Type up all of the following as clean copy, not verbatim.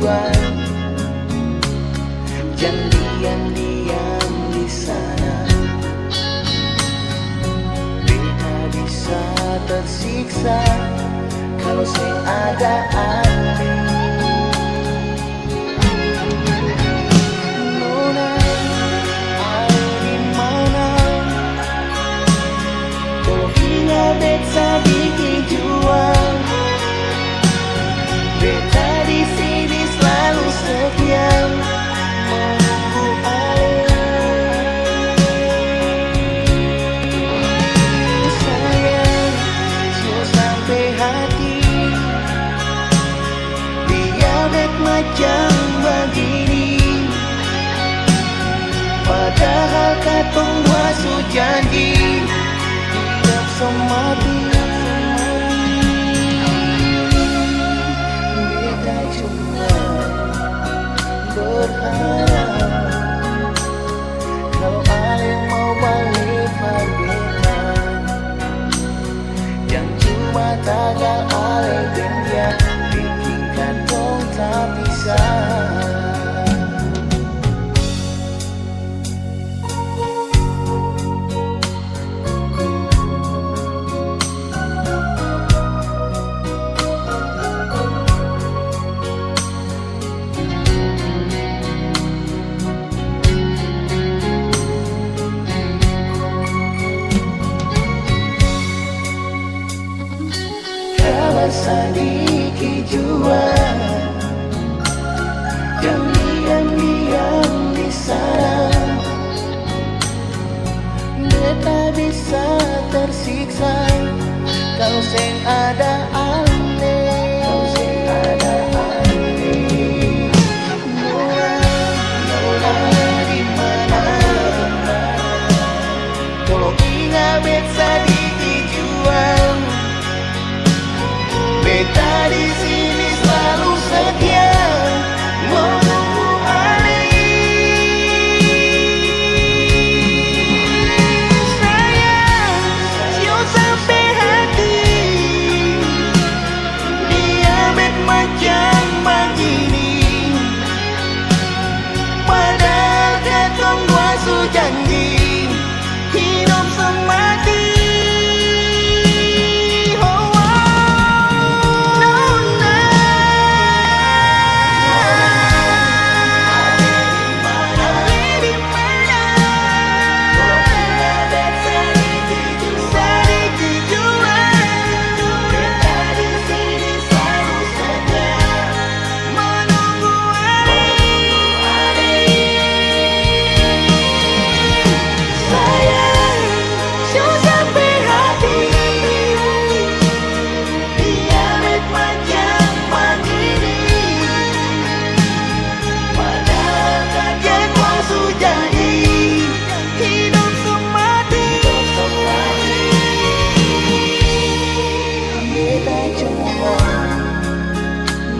tujuan. Jangan diam-diam di sana, beta bisa tersiksa kalau saya ada hati. Nona, ada di mana? Tolong ingat beta bikin juang. Beta di sini selalu setia menunggu alih. Sayang, so sampai hati dia bet macam begini. Padahal katong dua su janji hidup semati. Beta cuma berharap kalau ale mau balik beta, yang cuma tagal ale dan dia bikin katong tak bisa. Sedikit jua, jangan diam-diam di sana. Beta bisa tersiksa kalau seng ada ale. Nona di mana? Tolong ingat beta sedikit jua. Beta di sini selalu setia menunggu alih. Sayang, sio sampai hati dia bet macam begini. Padahal katong dua su janji hidup semati.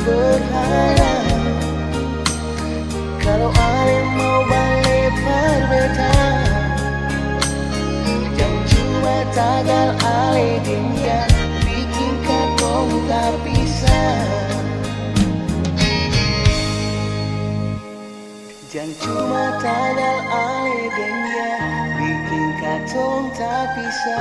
Berharap kalau ale mau balik beta, jangan cuma tagal ale dia bikin katong tak bisa. Jangan cuma tagal ale dia bikin katong tak bisa.